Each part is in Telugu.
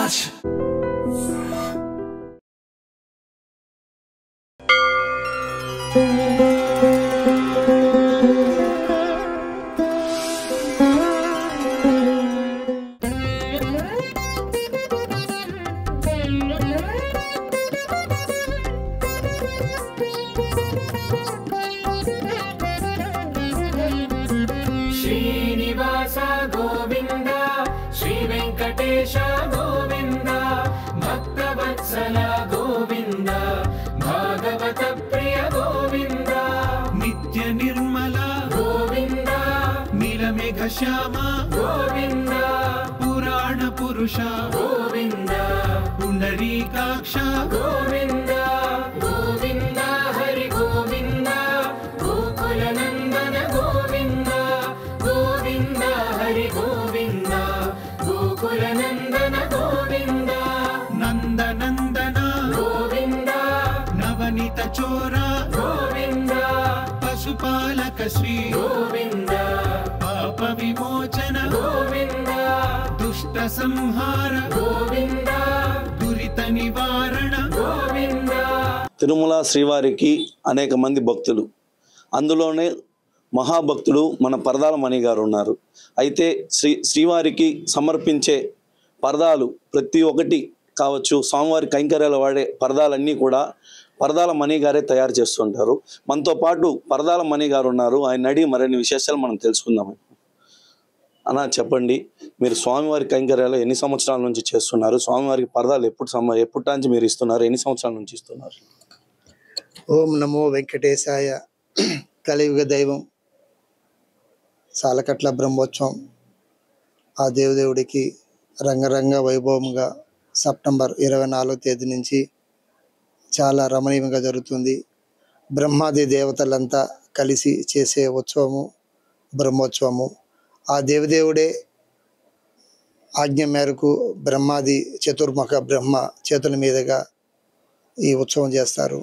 Raj. Srinivasa Govinda, Sri Venkatesha Govinda, Bhakta Vatsala Govinda, Bhagavata Priya Govinda, Nitya Nirmala Govinda, Nilamegha Shyama Govinda, Purana Purusha Govinda, Pundarikaksha Govinda, Govinda Hari Govinda, Gokula Nandana Govinda, Govinda Hari Govinda, Gokula Nandana Govinda, Nanda Nandana Govinda, Navanita Chora Govinda, Pasupalaka Sri Govinda, Papa Vimochana Govinda, Dushta Samhara Govinda, Durita Nivarana. Govinda. Tirumala శ్రీవారికి అనేక మంది భక్తులు, అందులోనే మహాభక్తుడు మన పరదాల మణి గారు ఉన్నారు. అయితే శ్రీవారికి సమర్పించే పరదాలు ప్రతి ఒక్కటి కావచ్చు, స్వామివారి కైంకర్యాలు వాడే పరదాలన్నీ కూడా పరదాల మణి గారే తయారు చేస్తుంటారు. మనతో పాటు పరదాల మణి గారు ఉన్నారు. ఆయన అడిగి మరిన్ని విశేషాలు మనం తెలుసుకుందాం. అన్నా చెప్పండి, మీరు స్వామివారి కైంకర్యాలు ఎన్ని సంవత్సరాల నుంచి చేస్తున్నారు? స్వామివారికి పరదాలు ఎప్పటి నుంచి మీరు ఇస్తున్నారు? ఎన్ని సంవత్సరాల నుంచి ఇస్తున్నారు? ఓం నమో వెంకటేశాయ. కలియుగ దైవం సాలకట్ల బ్రహ్మోత్సవం ఆ దేవదేవుడికి రంగరంగ వైభవంగా సెప్టెంబర్ 24వ తేదీ నుంచి చాలా రమణీయంగా జరుగుతుంది. బ్రహ్మాది దేవతలంతా కలిసి చేసే ఉత్సవము బ్రహ్మోత్సవము. ఆ దేవదేవుడే ఆజ్ఞ మేరకు బ్రహ్మాది చతుర్ముఖ బ్రహ్మ చేతుల మీదుగా ఈ ఉత్సవం చేస్తారు.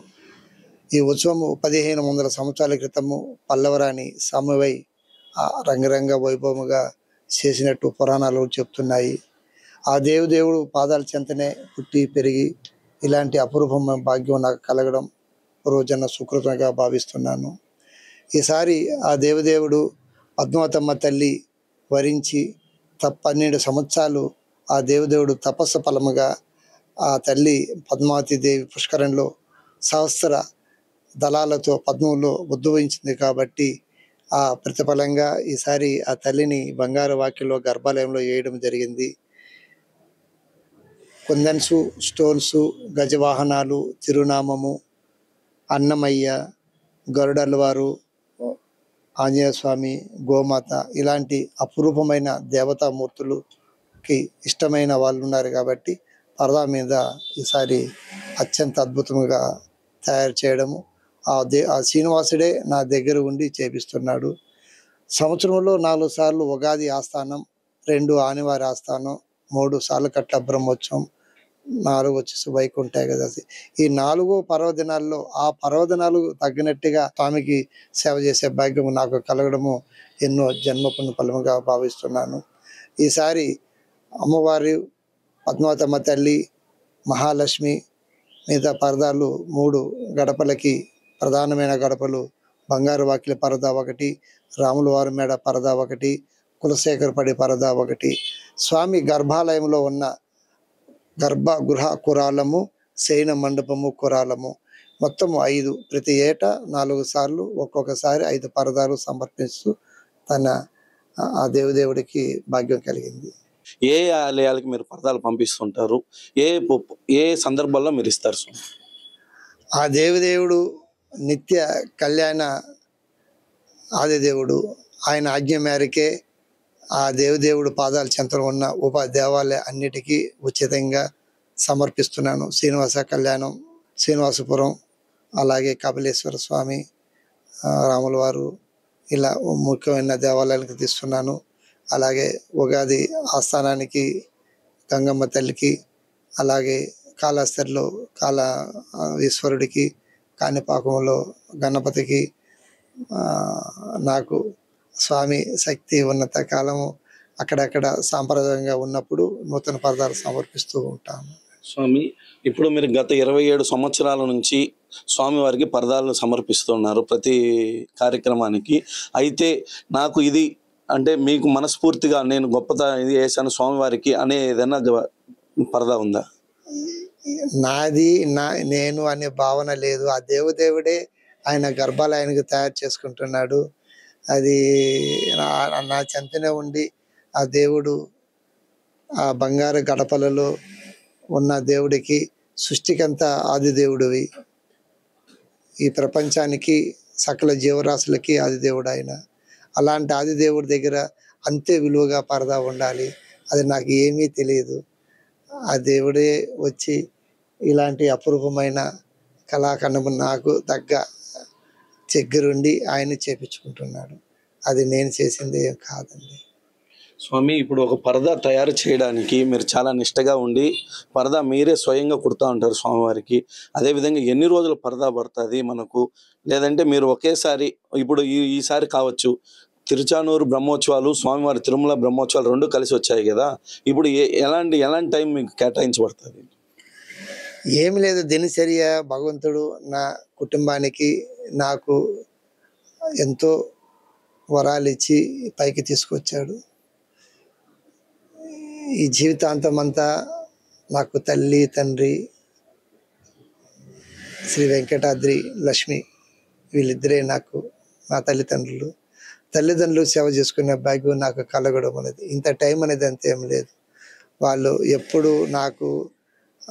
ఈ ఉత్సవం 1500 సంవత్సరాల క్రితము పల్లవరాణి సామువై రంగరంగ వైభవముగా చేసినట్టు పురాణాలు చెప్తున్నాయి. ఆ దేవదేవుడు పాదాల చెంతనే పుట్టి పెరిగి ఇలాంటి అపూర్వమైన భాగ్యం నాకు కలగడం పూర్వజన్మ సుకృతంగా భావిస్తున్నాను. ఈసారి ఆ దేవదేవుడు పద్మావతమ్మ తల్లి వరించి 12 సంవత్సరాలు ఆ దేవదేవుడు తపస్సు ఫలముగా ఆ తల్లి పద్మావతి దేవి పుష్కరంలో సహస్ర దళాలతో పద్మంలో ఉద్భవించింది కాబట్టి ఆ ప్రతిఫలంగా ఈసారి ఆ తల్లిని బంగారు వాకిల్లో గర్భాలయంలో వేయడం జరిగింది. కుందన్సు, స్టోన్సు, గజవాహనాలు, తిరునామము, అన్నమయ్య, గరుడల్వారు, ఆంజనేయ స్వామి, గోమాత ఇలాంటి అపురూపమైన దేవతామూర్తులకి ఇష్టమైన వాళ్ళు ఉన్నారు కాబట్టి పరదా మీద ఈసారి అత్యంత అద్భుతంగా తయారు చేయడము. ఆ శ్రీనివాసుడే నా దగ్గర ఉండి చేపిస్తున్నాడు. సంవత్సరంలో 4 సార్లు ఉగాది ఆస్థానం, 2 ఆనివారి ఆస్థానం, 3 సాలకట్ల బ్రహ్మోత్సవం, 4 వచ్చేసి వైకుంఠ ఏకాదశి. ఈ 4 పర్వదినాల్లో ఆ పర్వదినాలు తగ్గినట్టుగా స్వామికి సేవ చేసే భాగ్యం నాకు కలగడము ఎన్నో జన్మపుణ్య ఫలముగా భావిస్తున్నాను. ఈసారి అమ్మవారి పద్మావతమ్మ తల్లి, మహాలక్ష్మి మిగతా పరదాలు 3 గడపలకి ప్రధానమైన గడపలు బంగారు వాకిలి పరదా ఒకటి, రాముల వారి మేడ పరదా ఒకటి, కులశేఖరపడి పరదా ఒకటి, స్వామి గర్భాలయంలో ఉన్న గర్భగృహ కురాలము, శయన మండపము కురాలము మొత్తము 5, ప్రతి ఏటా 4 సార్లు ఒక్కొక్కసారి 5 పరదాలు సమర్పిస్తూ తన ఆ దేవదేవుడికి భాగ్యం కలిగింది. ఏ ఆలయాలకి మీరు పరదాలు పంపిస్తుంటారు? ఏ సందర్భాల్లో మీరు ఇస్తారు? ఆ దేవదేవుడు నిత్య కళ్యాణ ఆదిదేవుడు. ఆయన ఆజ్ఞ మేరకే ఆ దేవదేవుడు పాదాల చెంతలో ఉన్న దేవాలయ అన్నిటికీ ఉచితంగా సమర్పిస్తున్నాను. శ్రీనివాస కళ్యాణం, శ్రీనివాసపురం, అలాగే కపిలేశ్వర స్వామి, రాముల వారు ఇలా ముఖ్యమైన దేవాలయాలకు తీస్తున్నాను. అలాగే ఉగాది ఆస్థానానికి గంగమ్మ తల్లికి, అలాగే కాళహస్తిలో ఈశ్వరుడికి, కాణిపాకంలో గణపతికి నాకు స్వామి శక్తి ఉన్నత కాలము అక్కడక్కడ సాంప్రదాయంగా ఉన్నప్పుడు నూతన పదార్థాలు సమర్పిస్తూ ఉంటాము. స్వామి, ఇప్పుడు మీరు గత 27 సంవత్సరాల నుంచి స్వామివారికి పరదాలను సమర్పిస్తున్నారు ప్రతి కార్యక్రమానికి. అయితే నాకు ఇది అంటే మీకు మనస్ఫూర్తిగా నేను ఇది వేసాను స్వామివారికి అనే ఏదైనా పరదా ఉందా? నేను అనే భావన లేదు. ఆ దేవుడే ఆయన గర్భాలు ఆయనకు తయారు చేసుకుంటున్నాడు. అది నా చెంతనే ఉండి ఆ దేవుడు ఆ బంగారు గడపలలో ఉన్న దేవుడికి సృష్టికంతా ఆది దేవుడివి, ఈ ప్రపంచానికి సకల జీవరాశులకి ఆది దేవుడు ఆయన. అలాంటి ఆది దేవుడి దగ్గర అంతే విలువగా పరదా ఉండాలి. అది నాకు ఏమీ తెలియదు. ఆ దేవుడే వచ్చి ఇలాంటి అపురూపమైన కళాఖండము నాకు తగ్గ దగ్గరుండి ఆయన చేపించుకుంటున్నాడు. అది నేను చేసింది ఏం కాదండి. స్వామి, ఇప్పుడు ఒక పరదా తయారు చేయడానికి మీరు చాలా నిష్టగా ఉండి పరదా మీరే స్వయంగా కుడతా ఉంటారు స్వామివారికి. అదేవిధంగా ఎన్ని రోజులు పరదా పడుతుంది మనకు? లేదంటే మీరు ఒకేసారి ఇప్పుడు ఈసారి కావచ్చు తిరుచానూరు బ్రహ్మోత్సవాలు, స్వామివారి తిరుమల బ్రహ్మోత్సవాలు 2 కలిసి వచ్చాయి కదా, ఇప్పుడు ఎలాంటి టైం మీకు కేటాయించబడుతుంది? ఏమి లేదు, దినచర్య భగవంతుడు నా కుటుంబానికి నాకు ఎంతో వరాలు ఇచ్చి పైకి తీసుకొచ్చాడు. ఈ జీవితాంతం అంతా నాకు తల్లి తండ్రి శ్రీ వెంకటాద్రి లక్ష్మి వీళ్ళిద్దరే నాకు నా తల్లిదండ్రులు సేవ చేసుకునే భాగ్యం నాకు కలగడం అనేది. ఇంత టైం అనేది అంతేం లేదు. వాళ్ళు ఎప్పుడు నాకు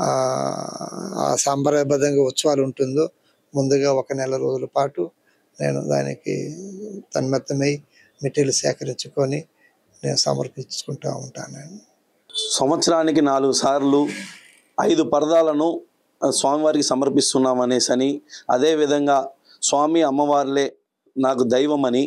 ఆ సంబరబద్ధంగా ఉత్సవాలు ఉంటుందో ముందుగా 1 నెల రోజుల పాటు నేను దానికి తన్మత్తమై మెటీరియల్ సేకరించుకొని నేను సమర్పించుకుంటూ ఉంటాను. సంవత్సరానికి 4 సార్లు 5 పరదాలను స్వామివారికి సమర్పిస్తున్నాం అనేసని, అదేవిధంగా స్వామి అమ్మవార్లే నాకు దైవమని,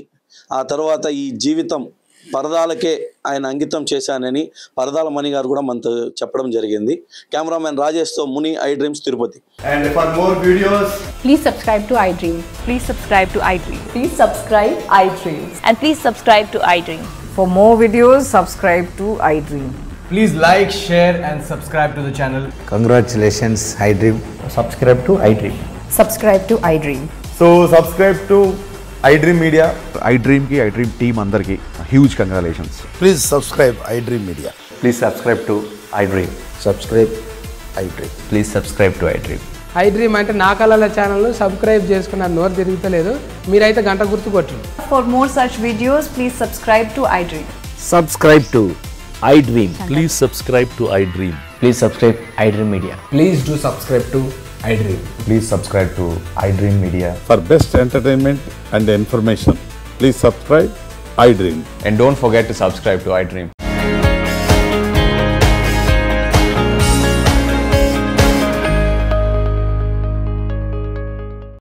ఆ తర్వాత ఈ జీవితం పరదాలకే ఆయన అంకితం చేశానని పరదాల మణి గారు కూడా మనతో చెప్పడం జరిగింది. Cameraman రాజేష్తో Muni, I dreams, Tirupati. And for more videos, please subscribe to iDream. Please subscribe to iDream. Please subscribe iDream. And please subscribe to iDream. For more videos, subscribe to iDream. please like, share and subscribe to the channel. Congratulations, iDream. Subscribe to iDream. Subscribe to iDream. So subscribe to iDream Media. iDream team andarki huge congratulations. Please subscribe iDream Media. Please subscribe to iDream. Subscribe iDream. Please subscribe to iDream. iDream అంటే నా కళల ఛానల్ను సబ్స్క్రైబ్ చేసుకున్న నోరు తిరుగుతలేదు, మీరైతే గంట గుర్తు కొట్టండి. For more such videos, please subscribe to iDream. Subscribe to iDream. Please subscribe to iDream. Please subscribe iDream Media. Please do subscribe to iDream. Please subscribe to iDream Media. For best entertainment and information, please subscribe iDream. And don't forget to subscribe to iDream.